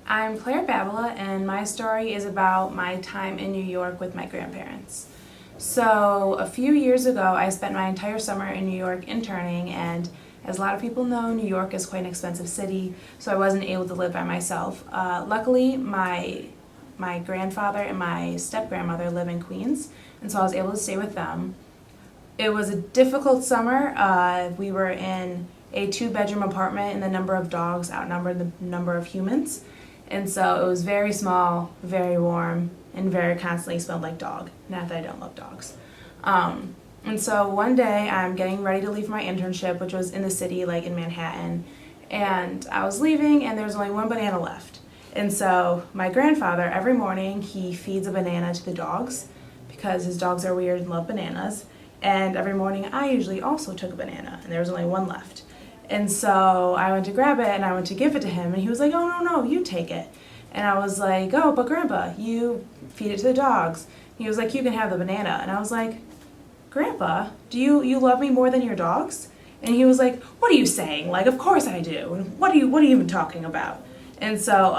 I'm Claire Babila, and my story is about my time in New York with my grandparents. So, a few years ago, I spent my entire summer in New York interning, and as a lot of people know, New York is quite an expensive city, so I wasn't able to live by myself. Luckily, my grandfather and my step-grandmother live in Queens, and so I was able to stay with them. It was a difficult summer. We were in a two-bedroom apartment, and the number of dogs outnumbered the number of humans. And so it was very small, very warm, and very constantly smelled like dog. Not that I don't love dogs. And so one day I'm getting ready to leave for my internship, which was in the city, like in Manhattan. And I was leaving, and there was only one banana left. And so my grandfather, every morning, he feeds a banana to the dogs because his dogs are weird and love bananas. And every morning I usually also took a banana, and there was only one left. And so I went to grab it and I went to give it to him, and he was like, "Oh, no, you take it." And I was like, "Oh, but Grandpa, you feed it to the dogs." He was like, "You can have the banana." And I was like, "Grandpa, do you love me more than your dogs?" And he was like, "What are you saying? Like, of course I do. And what are you even talking about?" And so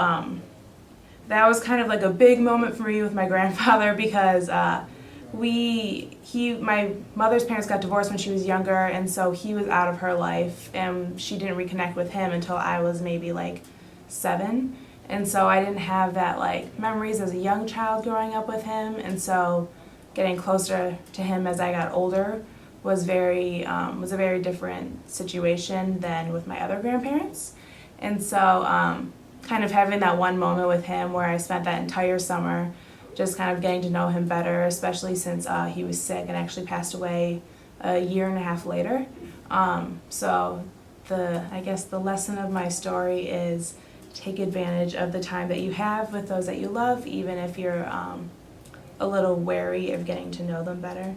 that was kind of like a big moment for me with my grandfather because my mother's parents got divorced when she was younger, and so he was out of her life, and she didn't reconnect with him until I was maybe like 7. And so I didn't have that like memories as a young child growing up with him, and so getting closer to him as I got older was a very different situation than with my other grandparents. And so kind of having that one moment with him where I spent that entire summer just kind of getting to know him better, especially since he was sick and actually passed away a year and a half later. So I guess the lesson of my story is take advantage of the time that you have with those that you love, even if you're a little wary of getting to know them better.